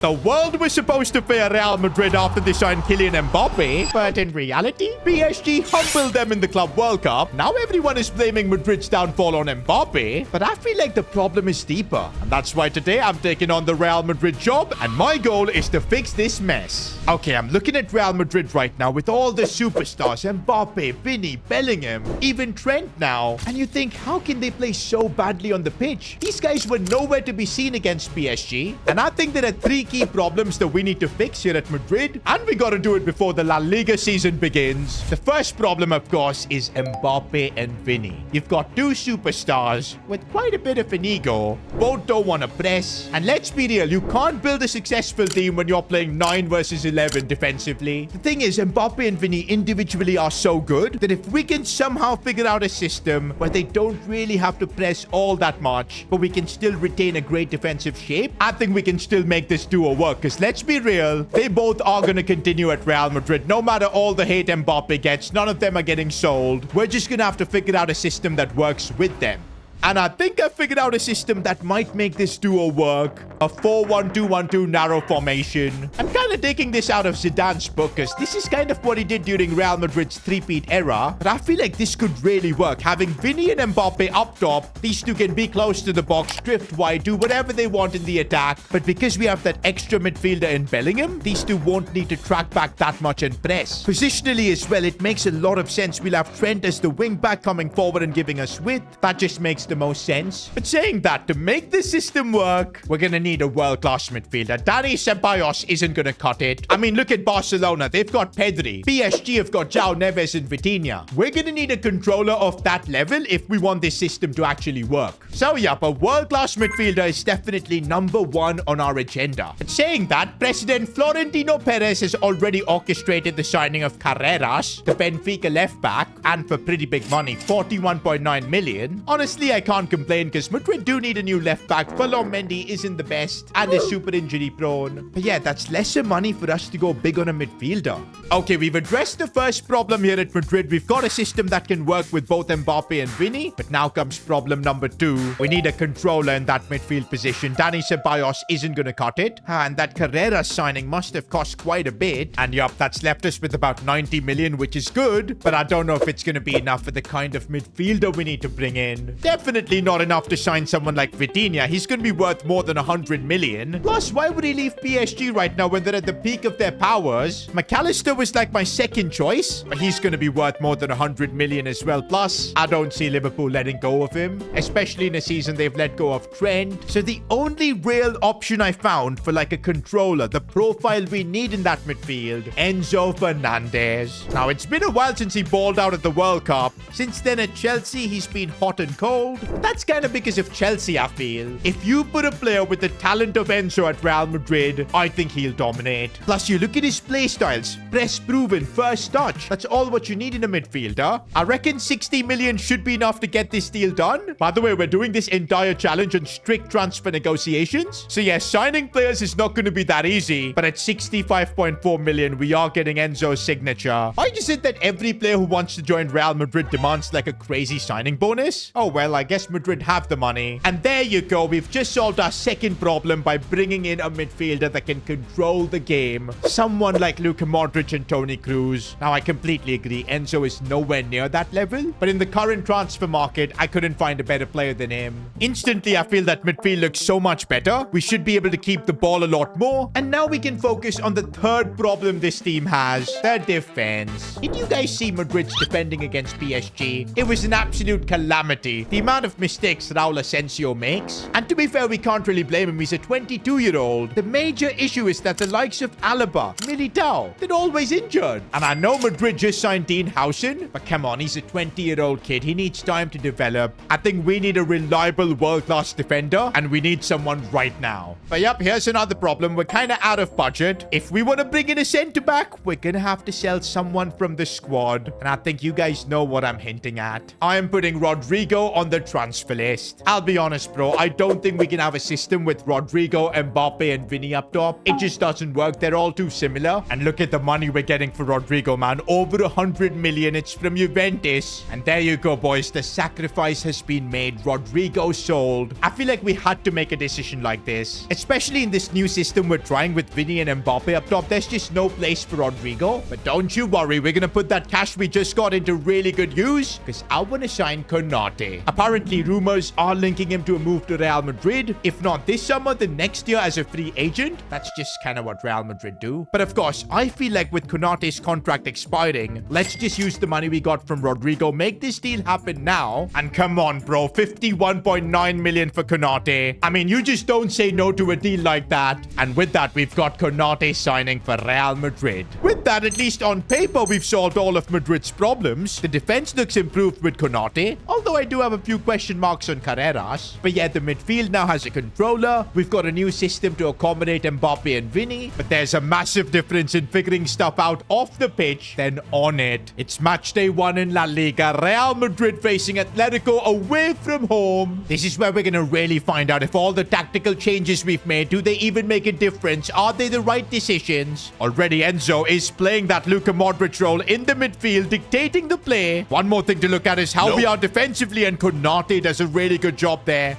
The world was supposed to fear Real Madrid after they signed Kylian Mbappe, but in reality, PSG humbled them in the Club World Cup. Now everyone is blaming Madrid's downfall on Mbappe, but I feel like the problem is deeper. And that's why today I'm taking on the Real Madrid job, and my goal is to fix this mess. Okay, I'm looking at Real Madrid right now with all the superstars, Mbappe, Vinny, Bellingham, even Trent now. And you think, how can they play so badly on the pitch? These guys were nowhere to be seen against PSG. And I think there are three key problems that we need to fix here at Madrid, and we got to do it before the La Liga season begins. The first problem, of course, is Mbappe and Vinny. You've got two superstars with quite a bit of an ego. Both don't want to press. And let's be real, you can't build a successful team when you're playing 9 versus 11 defensively. The thing is, Mbappe and Vinny individually are so good that if we can somehow figure out a system where they don't really have to press all that much, but we can still retain a great defensive shape, I think we can still make this duo work. Because let's be real, they both are going to continue at Real Madrid. No matter all the hate Mbappe gets, none of them are getting sold. We're just going to have to figure out a system that works with them. And I think I figured out a system that might make this duo work. A 4-1-2-1-2 narrow formation. I'm kind of taking this out of Zidane's book, because this is kind of what he did during Real Madrid's three-peat era. But I feel like this could really work. Having Vinny and Mbappe up top, these two can be close to the box, drift wide, do whatever they want in the attack. But because we have that extra midfielder in Bellingham, these two won't need to track back that much and press. Positionally as well, it makes a lot of sense. We'll have Trent as the wing back coming forward and giving us width. That just makes the most sense. But saying that, to make this system work, we're gonna need a world-class midfielder. Dani Ceballos isn't gonna cut it. I mean, look at Barcelona. They've got Pedri. PSG have got João Neves and Vitinha. We're gonna need a controller of that level if we want this system to actually work. So yep, a world-class midfielder is definitely number one on our agenda. But saying that, President Florentino Perez has already orchestrated the signing of Carreras, the Benfica left back, and for pretty big money, 41.9 million. Honestly, I can't complain because Madrid do need a new left back. Ferland Mendy isn't the best and is super injury prone. But yeah, that's lesser money for us to go big on a midfielder. Okay, we've addressed the first problem here at Madrid. We've got a system that can work with both Mbappe and Vinny. But now comes problem number 2. We need a controller in that midfield position. Dani Ceballos isn't going to cut it. And that Carrera signing must have cost quite a bit. And yup, that's left us with about 90 million, which is good. But I don't know if it's going to be enough for the kind of midfielder we need to bring in. Definitely not enough to sign someone like Vitinha. He's going to be worth more than 100 million. Plus, why would he leave PSG right now when they're at the peak of their powers? McAllister was like my second choice, but he's going to be worth more than 100 million as well. Plus, I don't see Liverpool letting go of him, especially in a season they've let go of Trent. So the only real option I found for like a controller, the profile we need in that midfield, Enzo Fernandez. Now, it's been a while since he balled out at the World Cup. Since then at Chelsea, he's been hot and cold. That's kind of because of Chelsea, I feel. If you put a player with the talent of Enzo at Real Madrid, I think he'll dominate. Plus, you look at his play styles. Press proven, first touch. That's all what you need in a midfielder. I reckon 60 million should be enough to get this deal done. By the way, we're doing this entire challenge on strict transfer negotiations. So yeah, signing players is not going to be that easy. But at 65.4 million, we are getting Enzo's signature. Why is it that every player who wants to join Real Madrid demands like a crazy signing bonus? Oh well, I guess Madrid have the money. And there you go. We've just solved our second problem by bringing in a midfielder that can control the game. Someone like Luka Modric and Toni Kroos. Now, I completely agree. Enzo is nowhere near that level. But in the current transfer market, I couldn't find a better player than him. Instantly, I feel that midfield looks so much better. We should be able to keep the ball a lot more. And now we can focus on the third problem this team has. Their defense. Did you guys see Madrid's defending against PSG? It was an absolute calamity. The amount of mistakes Raul Asensio makes. And to be fair, we can't really blame him. He's a 22-year-old. The major issue is that the likes of Alaba, Militao, they're always injured. And I know Madrid just signed Dean Howson, but come on, he's a 20-year-old kid. He needs time to develop. I think we need a reliable world-class defender, and we need someone right now. But yep, here's another problem. We're kind of out of budget. If we want to bring in a centre-back, we're going to have to sell someone from the squad. And I think you guys know what I'm hinting at. I am putting Rodrigo on the the transfer list. I'll be honest, bro. I don't think we can have a system with Rodrigo, Mbappe, and Vinny up top. It just doesn't work. They're all too similar. And look at the money we're getting for Rodrigo, man. Over 100 million. It's from Juventus. And there you go, boys. The sacrifice has been made. Rodrigo sold. I feel like we had to make a decision like this. Especially in this new system we're trying with Vinny and Mbappe up top. There's just no place for Rodrigo. But don't you worry. We're going to put that cash we just got into really good use. Because I want to sign Konate. Apparently, rumors are linking him to a move to Real Madrid. If not this summer, then next year as a free agent. That's just kind of what Real Madrid do. But of course, I feel like with Konate's contract expiring, let's just use the money we got from Rodrigo, make this deal happen now. And come on, bro. 51.9 million for Konate. I mean, you just don't say no to a deal like that. And with that, we've got Konate signing for Real Madrid. With that, at least on paper, we've solved all of Madrid's problems. The defense looks improved with Konate, although I do have a few question marks on Carreras. But yeah, the midfield now has a controller. We've got a new system to accommodate Mbappe and Vinny. But there's a massive difference in figuring stuff out off the pitch than on it. It's match day 1 in La Liga. Real Madrid facing Atletico away from home. This is where we're going to really find out if all the tactical changes we've made, do they even make a difference? Are they the right decisions? Already Enzo is playing that Luka Modric role in the midfield, dictating the play. One more thing to look at is how we are defensively, and Konate does a really good job there.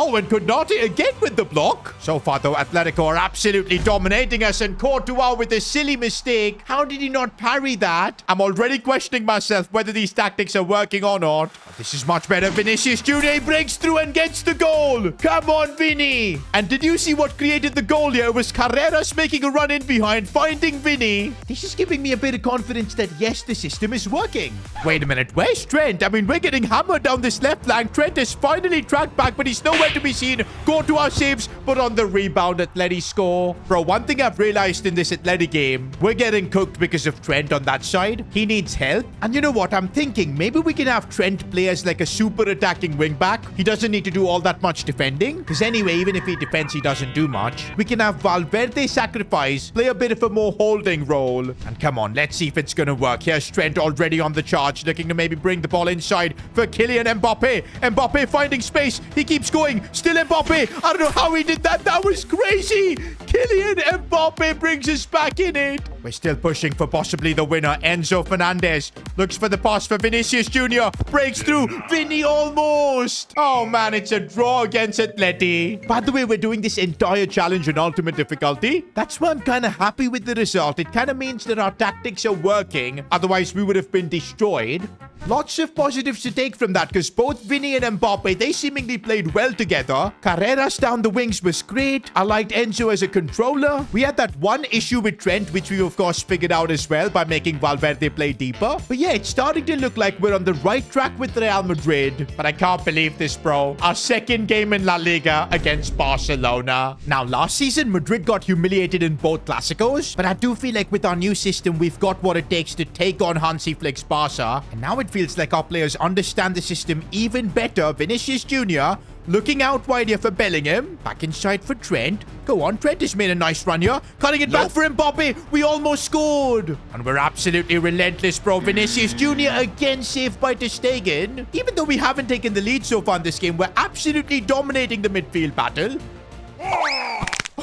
Oh, and Konate again with the block. So far, though, Atletico are absolutely dominating us, and Courtois with a silly mistake. How did he not parry that? I'm already questioning myself whether these tactics are working or not. But this is much better. Vinicius Junior breaks through and gets the goal. Come on, Vinny. And did you see what created the goal here? It was Carreras making a run in behind, finding Vinny. This is giving me a bit of confidence that, yes, the system is working. Wait a minute. Where's Trent? I mean, we're getting hammered down this left flank. Trent has finally tracked back, but he's nowhere to be seen. Courtois saves, but on the rebound, Atleti score. Bro, one thing I've realized in this Atleti game, we're getting cooked because of Trent on that side. He needs help. And you know what? I'm thinking maybe we can have Trent play as like a super attacking wing back. He doesn't need to do all that much defending. Because anyway, even if he defends, he doesn't do much. We can have Valverde sacrifice, play a bit of a more holding role. And come on, let's see if it's going to work. Here's Trent already on the charge, looking to maybe bring the ball inside for Kylian Mbappe. Mbappe finding space. He keeps going. Still Mbappe. I don't know how he did that. That was crazy. Kylian Mbappe brings us back in it. We're still pushing for possibly the winner. Enzo Fernandez looks for the pass for Vinicius Junior. Breaks through. Vinny almost. Oh, man, it's a draw against Atleti. By the way, we're doing this entire challenge on ultimate difficulty. That's why I'm kind of happy with the result. It kind of means that our tactics are working. Otherwise, we would have been destroyed. Lots of positives to take from that, because both Vinny and Mbappe, they seemingly played well together. Carreras down the wings was great. I liked Enzo as a controller. We had that one issue with Trent, which we of course figured out as well by making Valverde play deeper. But yeah, it's starting to look like we're on the right track with Real Madrid. But I can't believe this, bro. Our second game in La Liga against Barcelona. Now, last season, Madrid got humiliated in both Clásicos. But I do feel like with our new system, we've got what it takes to take on Hansi Flick's Barca. And now it feels like our players understand the system even better. Vinicius Junior looking out wide here for Bellingham. Back inside for Trent. Go on, Trent has made a nice run here. Cutting it back for Mbappe. We almost scored. And we're absolutely relentless, bro. Vinicius Junior again saved by Ter Stegen. Even though we haven't taken the lead so far in this game, we're absolutely dominating the midfield battle.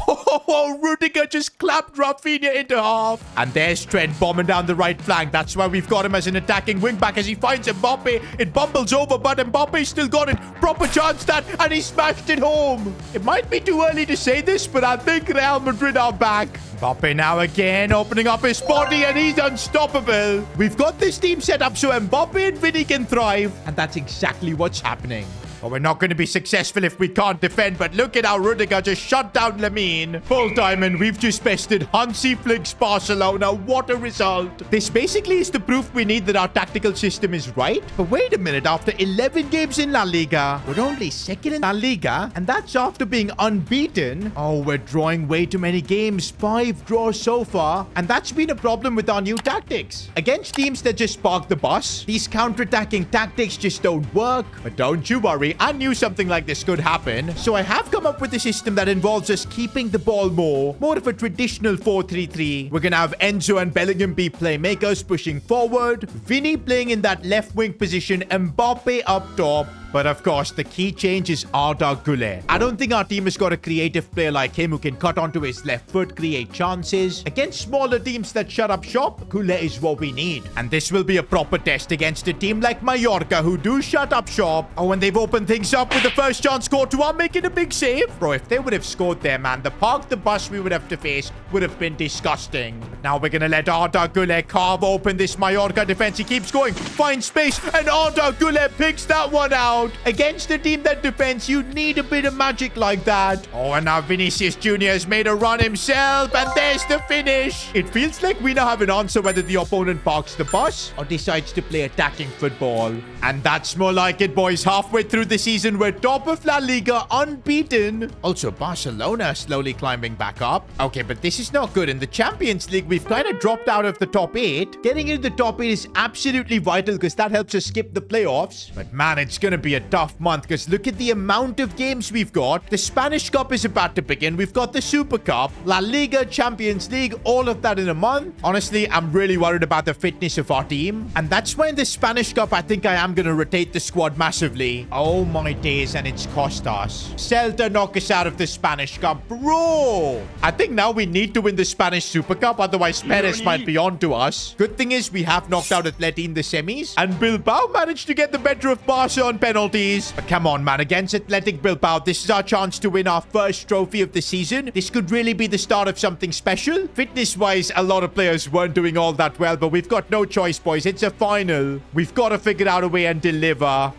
Oh, Rudiger just clapped Rafinha into half. And there's Trent bombing down the right flank. That's why we've got him as an attacking wingback as he finds Mbappe. It bumbles over, but Mbappe still got it. Proper chance that, and he smashed it home. It might be too early to say this, but I think Real Madrid are back. Mbappe now again opening up his body, and he's unstoppable. We've got this team set up so Mbappe and Vinny can thrive, and that's exactly what's happening. Well, we're not going to be successful if we can't defend, but look at how Rudiger just shut down Lamine. Full time, and we've just bested Hansi Flick's Barcelona. What a result. This basically is the proof we need that our tactical system is right. But wait a minute, after 11 games in La Liga, we're only second in La Liga, and that's after being unbeaten. Oh, we're drawing way too many games. 5 draws so far, and that's been a problem with our new tactics. Against teams that just park the bus, these counter-attacking tactics just don't work. But don't you worry, honestly, I knew something like this could happen. So I have come up with a system that involves us keeping the ball more of a traditional 4-3-3. We're going to have Enzo and Bellingham be playmakers pushing forward, Vinny playing in that left wing position, Mbappe up top. But of course, the key change is Arda Güler. I don't think our team has got a creative player like him who can cut onto his left foot, create chances. Against smaller teams that shut up shop, Güler is what we need. And this will be a proper test against a team like Mallorca who do shut up shop. Oh, and they've opened things up with the first chance scored to one, making a big save. Bro, if they would have scored there, man, the bus we would have to face would have been disgusting. But now we're going to let Arda Güler carve open this Mallorca defense. He keeps going, finds space, and Arda Güler picks that one out. Against a team that defends, you need a bit of magic like that. Oh, and now Vinicius Jr. has made a run himself, and there's the finish. It feels like we now have an answer whether the opponent parks the bus or decides to play attacking football. And that's more like it, boys. Halfway through the season, we're top of La Liga, unbeaten. Also, Barcelona slowly climbing back up. Okay, but this is not good. In the Champions League, we've kind of dropped out of the top 8. Getting into the top 8 is absolutely vital because that helps us skip the playoffs. But man, it's going to be a tough month because look at the amount of games we've got. The Spanish Cup is about to begin. We've got the Super Cup, La Liga, Champions League, all of that in a month. Honestly, I'm really worried about the fitness of our team. And that's why in the Spanish Cup, I think I am going to rotate the squad massively. Oh my days, and it's cost us. Celta knock us out of the Spanish Cup. Bro! I think now we need to win the Spanish Super Cup, otherwise Perez might be on to us. Good thing is we have knocked out Atleti in the semis, and Bilbao managed to get the better of Barca on penalties. But come on, man. Against Athletic Bilbao, this is our chance to win our first trophy of the season. This could really be the start of something special. Fitness-wise, a lot of players weren't doing all that well, but we've got no choice, boys. It's a final. We've got to figure out a way and deliver.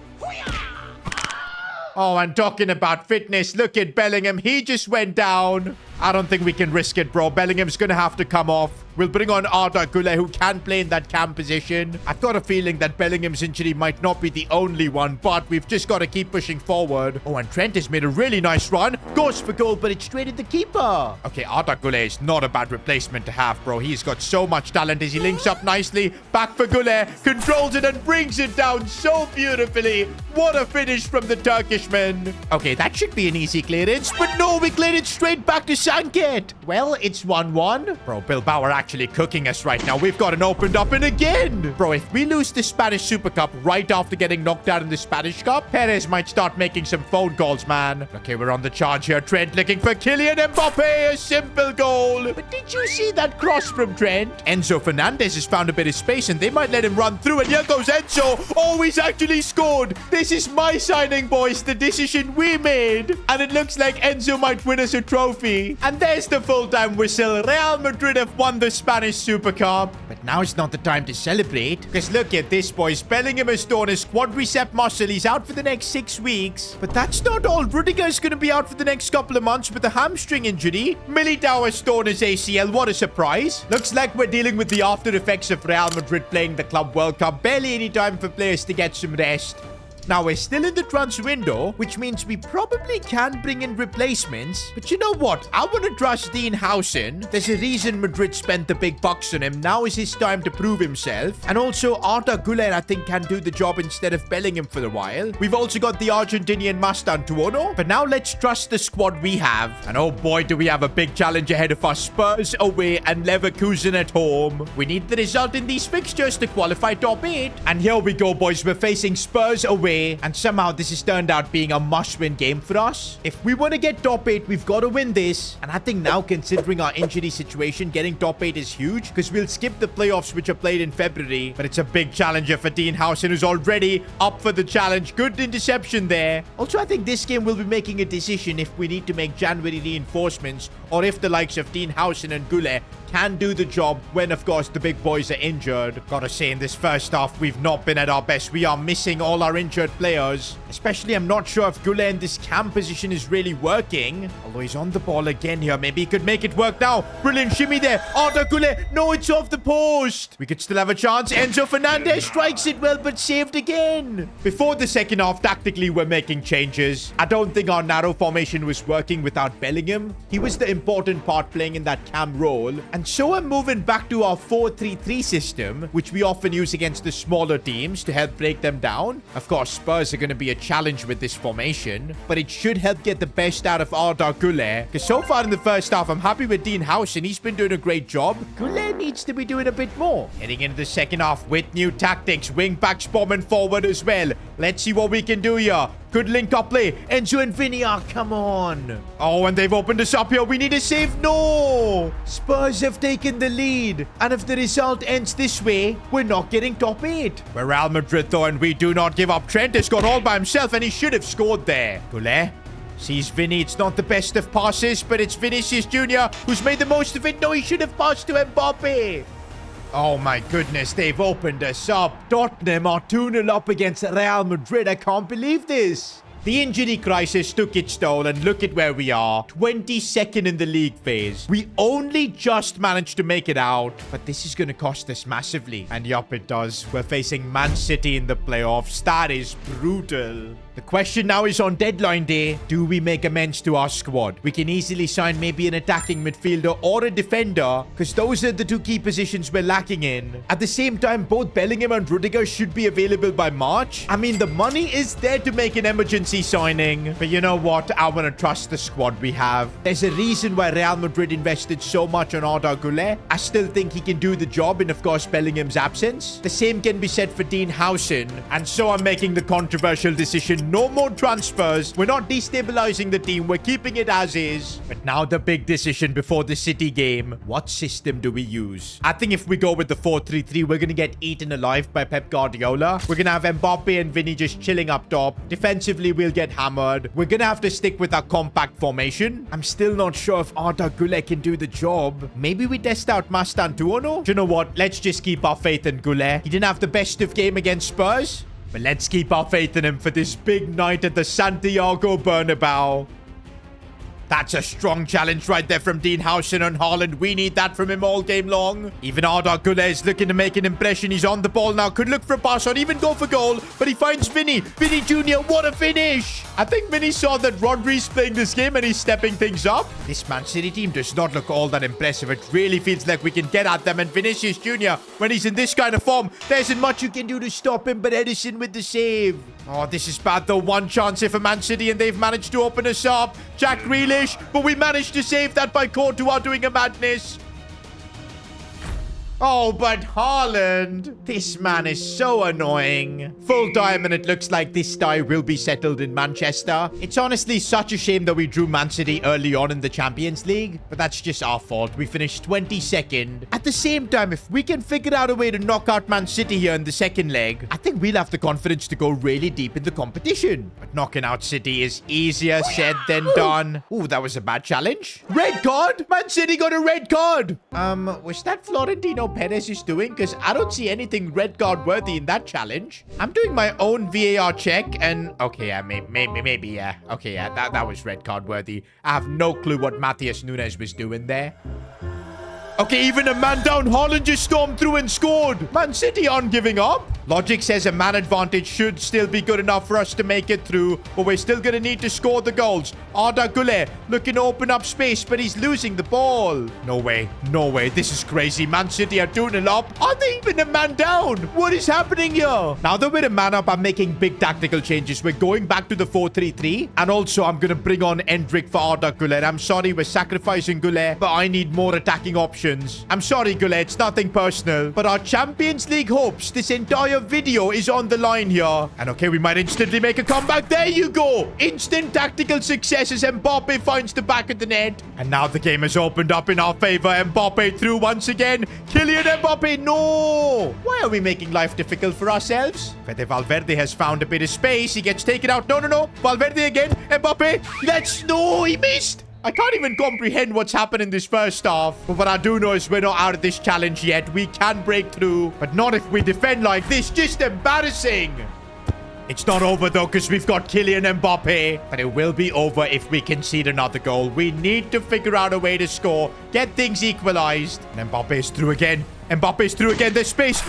Oh, and talking about fitness, look at Bellingham. He just went down. I don't think we can risk it, bro. Bellingham's going to have to come off. We'll bring on Arda Güler, who can play in that cam position. I've got a feeling that Bellingham's injury might not be the only one, but we've just got to keep pushing forward. Oh, and Trent has made a really nice run. Goes for goal, but it's straight at the keeper. Okay, Arda Güler is not a bad replacement to have, bro. He's got so much talent as he links up nicely. Back for Güler. Controls it and brings it down so beautifully. What a finish from the Turkishman. Okay, that should be an easy clearance, but no, we cleared it straight back to Sanket. Well, it's 1-1. Bro, Bilbao are actually cooking us right now. We've got an opened up and again. Bro, if we lose the Spanish Super Cup right after getting knocked out in the Spanish Cup, Perez might start making some phone calls, man. Okay, we're on the charge here. Trent looking for Kylian Mbappe. A simple goal. But did you see that cross from Trent? Enzo Fernandez has found a bit of space and they might let him run through. And here goes Enzo. Oh, he's actually scored. This is my signing, boys. The decision we made. And it looks like Enzo might win us a trophy. And there's the full-time whistle. Real Madrid have won the Spanish Super Cup. But now is not the time to celebrate. Because look at this, boys. Bellingham has torn his quadricep muscle. He's out for the next 6 weeks. But that's not all. Rudiger's going to be out for the next couple of months with a hamstring injury. Militao has torn his ACL. What a surprise. Looks like we're dealing with the after effects of Real Madrid playing the Club World Cup. Barely any time for players to get some rest. Now, we're still in the transfer window, which means we probably can bring in replacements. But you know what? I want to trust Dean Howson. There's a reason Madrid spent the big bucks on him. Now is his time to prove himself. And also, Arda Güler, I think, can do the job instead of Bellingham for a while. We've also got the Argentinian Mastantuono. But now let's trust the squad we have. And oh boy, do we have a big challenge ahead of us. Spurs away and Leverkusen at home. We need the result in these fixtures to qualify top 8. And here we go, boys. We're facing Spurs away. And somehow this has turned out being a must-win game for us. If we want to get top 8, we've got to win this. And I think now, considering our injury situation, getting top 8 is huge because we'll skip the playoffs, which are played in February. But it's a big challenger for Dean Howson, who's already up for the challenge. Good interception there. Also, I think this game we'll be making a decision if we need to make January reinforcements or if the likes of Dean Howson and Güler can do the job when, of course, the big boys are injured. Gotta say, in this first half, we've not been at our best. We are missing all our injured players. Especially, I'm not sure if Güler in this cam position is really working. Although he's on the ball again here. Maybe he could make it work now. Brilliant shimmy there. Arda Güler. No, it's off the post. We could still have a chance. Enzo Fernandez strikes it well, but saved again. Before the second half, tactically, we're making changes. I don't think our narrow formation was working without Bellingham. He was the important part playing in that cam role. And so I'm moving back to our 4-3-3 system, which we often use against the smaller teams to help break them down. Of course, Spurs are going to be a challenge with this formation, but it should help get the best out of Arda Güler. Because so far in the first half, I'm happy with Dean Howson. He's been doing a great job. Güler needs to be doing a bit more. Heading into the second half with new tactics. Wing backs bombing forward as well. Let's see what we can do here. Good link-up play. Enzo and Vinny, come on. Oh, and they've opened us up here. We need a save. No! Spurs have taken the lead. And if the result ends this way, we're not getting top 8. We're Real Madrid, though, and we do not give up. Trent has got all by himself, and he should have scored there. Güler sees Vinny. It's not the best of passes, but it's Vinicius Jr. who's made the most of it. No, he should have passed to Mbappe. Oh my goodness, they've opened us up. Tottenham are 2-0 up against Real Madrid. I can't believe this. The injury crisis took its toll, and look at where we are. 22nd in the league phase. We only just managed to make it out, but this is going to cost us massively. And yup, it does. We're facing Man City in the playoffs. That is brutal. The question now is on deadline day, do we make amends to our squad? We can easily sign maybe an attacking midfielder or a defender, because those are the two key positions we're lacking in. At the same time, both Bellingham and Rudiger should be available by March. I mean, the money is there to make an emergency signing. But you know what? I want to trust the squad we have. There's a reason why Real Madrid invested so much on Arda Güler. I still think he can do the job in, of course, Bellingham's absence. The same can be said for Dean Howson. And so I'm making the controversial decision. No more transfers. We're not destabilizing the team. We're keeping it as is. But now the big decision before the City game. What system do we use? I think if we go with the 4-3-3, we're going to get eaten alive by Pep Guardiola. We're going to have Mbappe and Vinny just chilling up top. Defensively, we'll get hammered. We're going to have to stick with our compact formation. I'm still not sure if Arda Güler can do the job. Maybe we test out Mastantuono? Do you know what? Let's just keep our faith in Güler. He didn't have the best of game against Spurs, but let's keep our faith in him for this big night at the Santiago Bernabeu. That's a strong challenge right there from Dean Howson on Haaland. We need that from him all game long. Even Arda Güler is looking to make an impression. He's on the ball now. Could look for a pass or even go for goal. But he finds Vinny. Vinny Jr., what a finish. I think Vinny saw that Rodri's playing this game and he's stepping things up. This Man City team does not look all that impressive. It really feels like we can get at them. And Vinicius Jr., when he's in this kind of form, there isn't much you can do to stop him. But Edison with the save. Oh, this is bad though. One chance here for Man City and they've managed to open us up. Jack Grealish, but we managed to save that by Courtois doing a madness. Oh, but Haaland. This man is so annoying. Full time, and it looks like this tie will be settled in Manchester. It's honestly such a shame that we drew Man City early on in the Champions League, but that's just our fault. We finished 22nd. At the same time, if we can figure out a way to knock out Man City here in the second leg, I think we'll have the confidence to go really deep in the competition. But knocking out City is easier said than done. Ooh, that was a bad challenge. Red card? Man City got a red card. Was that Florentino Perez is doing? Because I don't see anything red card worthy in that challenge. I'm doing my own VAR check and okay, yeah, maybe, yeah. Okay, yeah, that was red card worthy. I have no clue what Matheus Nunes was doing there. Okay, even a man down, Haaland just stormed through and scored. Man City aren't giving up. Logic says a man advantage should still be good enough for us to make it through, but we're still going to need to score the goals. Arda Güler looking to open up space, but he's losing the ball. No way. No way. This is crazy. Man City are 2-0 up. Are they even a man down? What is happening here? Now that we're a man up, I'm making big tactical changes. We're going back to the 4-3-3, and also I'm going to bring on Endrick for Arda Güler. I'm sorry, we're sacrificing Güler, but I need more attacking options. I'm sorry, Güler. It's nothing personal, but our Champions League hopes, this entire video is on the line here. And okay, we might instantly make a comeback. There you go. Instant tactical success as Mbappe finds the back of the net. And now the game has opened up in our favor. Mbappe through once again. Kylian Mbappe, no. Why are we making life difficult for ourselves? Fede Valverde has found a bit of space. He gets taken out. No. Valverde again. Mbappe. No, he missed. I can't even comprehend what's happened in this first half. But what I do know is we're not out of this challenge yet. We can break through, but not if we defend like this. Just embarrassing. It's not over though, because we've got Kylian Mbappe. But it will be over if we concede another goal. We need to figure out a way to score. Get things equalized. And Mbappe is through again. Mbappe's through again. There's space,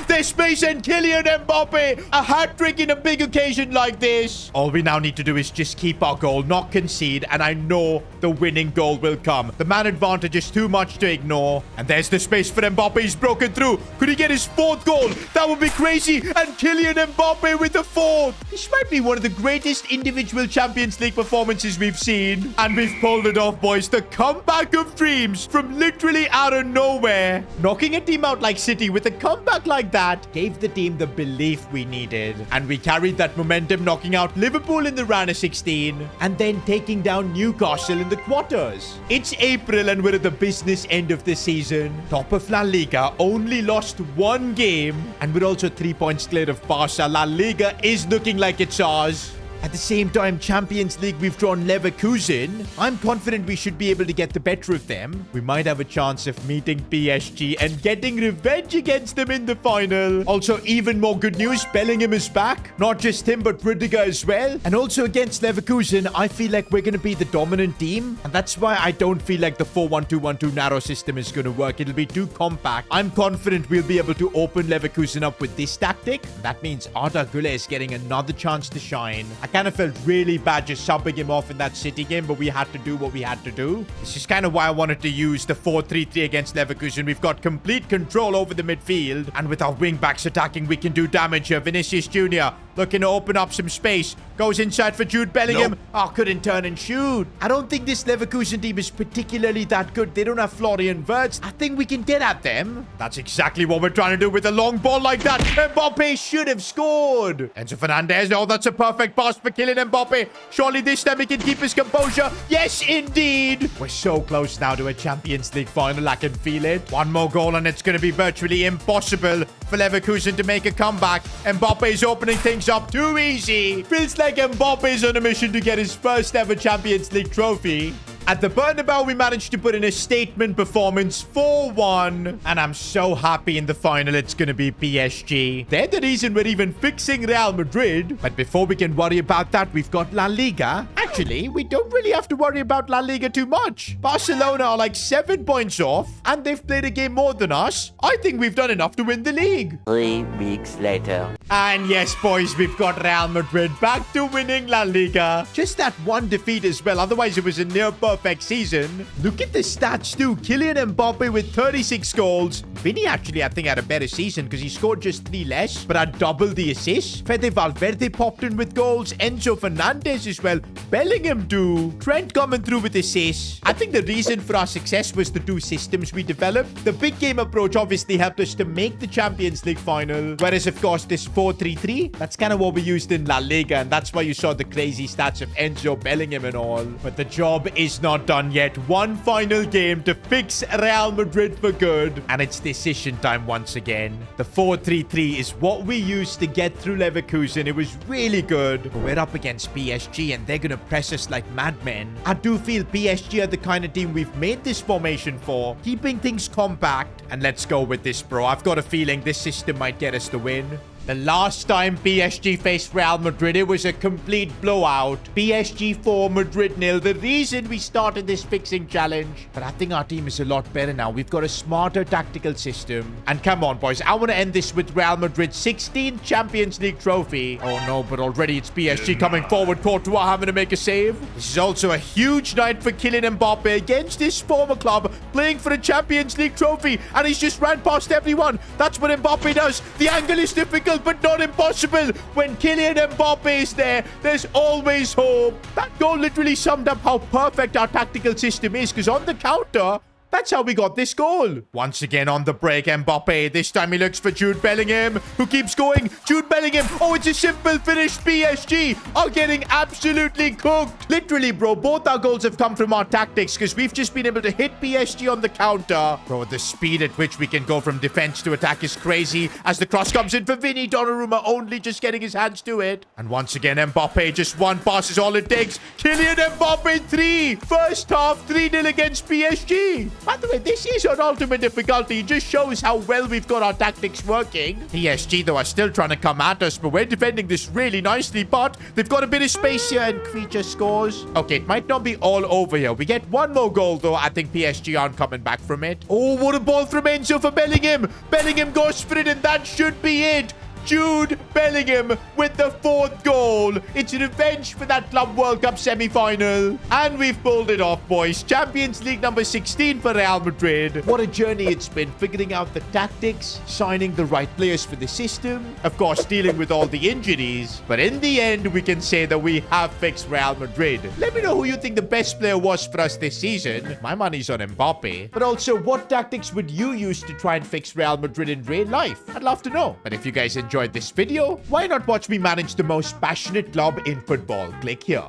and Kylian Mbappe. A hat-trick in a big occasion like this. All we now need to do is just keep our goal, not concede, and I know the winning goal will come. The man advantage is too much to ignore. And there's the space for Mbappe. He's broken through. Could he get his fourth goal? That would be crazy. And Kylian Mbappe with the fourth. This might be one of the greatest individual Champions League performances we've seen. And we've pulled it off, boys. The comeback of dreams from literally out of nowhere. Knocking a team out like City with a comeback like that gave the team the belief we needed. And we carried that momentum, knocking out Liverpool in the round of 16 and then taking down Newcastle in the quarters. It's April and we're at the business end of the season. Top of La Liga, only lost one game, and we're also 3 points clear of Barca. La Liga is looking like it's ours. At the same time, Champions League, we've drawn Leverkusen. I'm confident we should be able to get the better of them. We might have a chance of meeting PSG and getting revenge against them in the final. Also, even more good news, Bellingham is back. Not just him, but Rudiger as well. And also against Leverkusen, I feel like we're going to be the dominant team. And that's why I don't feel like the 4-1-2-1-2 narrow system is going to work. It'll be too compact. I'm confident we'll be able to open Leverkusen up with this tactic. That means Arda Güler is getting another chance to shine. I kind of felt really bad just subbing him off in that City game, but we had to do what we had to do. This is kind of why I wanted to use the 4-3-3 against Leverkusen. We've got complete control over the midfield, and with our wing-backs attacking, we can do damage here. Vinicius Jr. looking to open up some space. Goes inside for Jude Bellingham. Nope. Oh, couldn't turn and shoot. I don't think this Leverkusen team is particularly that good. They don't have Florian Wirtz. I think we can get at them. That's exactly what we're trying to do with a long ball like that. Mbappe should have scored. Enzo Fernandez. Oh, that's a perfect pass for Kylian Mbappe. Surely this time he can keep his composure. Yes, indeed. We're so close now to a Champions League final. I can feel it. One more goal and it's going to be virtually impossible for Leverkusen to make a comeback. Mbappe is opening things up too easy. Feels like Mbappe is on a mission to get his first ever Champions League trophy. At the Bernabeu, we managed to put in a statement performance 4-1. And I'm so happy in the final it's going to be PSG. They're the reason we're even fixing Real Madrid. But before we can worry about that, we've got La Liga. Actually, we don't really have to worry about La Liga too much. Barcelona are like 7 points off, and they've played a game more than us. I think we've done enough to win the league. 3 weeks later. And yes, boys, we've got Real Madrid back to winning La Liga. Just that one defeat as well. Otherwise, it was a near perfect season. Look at the stats too. Kylian Mbappe with 36 goals. Vinny actually, I think, had a better season because he scored just 3 less, but had double the assists. Fede Valverde popped in with goals. Enzo Fernandez as well. Bellingham too. Trent coming through with assists. I think the reason for our success was the 2 systems we developed. The big game approach obviously helped us to make the Champions League final. Whereas, of course, this 4-3-3, that's kind of what we used in La Liga. And that's why you saw the crazy stats of Enzo, Bellingham and all. But the job is not done yet. One final game to fix Real Madrid for good. And it's decision time once again. The 4-3-3 is what we used to get through Leverkusen. It was really good. But we're up against PSG and they're going to press us like madmen. I do feel PSG are the kind of team we've made this formation for. Keeping things compact. And let's go with this, bro. I've got a feeling this system might get us the win. The last time PSG faced Real Madrid, it was a complete blowout. PSG 4, Madrid 0. The reason we started this fixing challenge. But I think our team is a lot better now. We've got a smarter tactical system. And come on, boys. I want to end this with Real Madrid's 16th Champions League trophy. Oh, no, but already it's PSG coming forward. Courtois having to make a save. This is also a huge night for Kylian Mbappe against his former club, playing for a Champions League trophy. And he's just ran past everyone. That's what Mbappe does. The angle is difficult, but not impossible. When Kylian Mbappe is there, there's always hope. That goal literally summed up how perfect our tactical system is, because on the counter, that's how we got this goal. Once again on the break, Mbappe. This time he looks for Jude Bellingham, who keeps going. Jude Bellingham. Oh, it's a simple finish. PSG are getting absolutely cooked. Literally, bro, both our goals have come from our tactics because we've just been able to hit PSG on the counter. Bro, the speed at which we can go from defense to attack is crazy as the cross comes in for Vinny. Donnarumma only just getting his hands to it. And once again, Mbappe, just one pass is all it takes. Kylian Mbappe 3. First half, 3-0 against PSG. By the way, this is on ultimate difficulty. It just shows how well we've got our tactics working. PSG, though, are still trying to come at us, but we're defending this really nicely. But they've got a bit of space here, and Creature scores. Okay, it might not be all over here. We get one more goal, though. I think PSG aren't coming back from it. Oh, what a ball from Enzo for Bellingham. Bellingham goes for it, and that should be it. Jude Bellingham with the 4th goal. It's revenge for that Club World Cup semi-final. And we've pulled it off, boys. Champions League number 16 for Real Madrid. What a journey it's been, figuring out the tactics, signing the right players for the system, of course, dealing with all the injuries. But in the end, we can say that we have fixed Real Madrid. Let me know who you think the best player was for us this season. My money's on Mbappe. But also, what tactics would you use to try and fix Real Madrid in real life? I'd love to know. But if you guys enjoyed this video, why not watch me manage the most passionate club in football? Click here.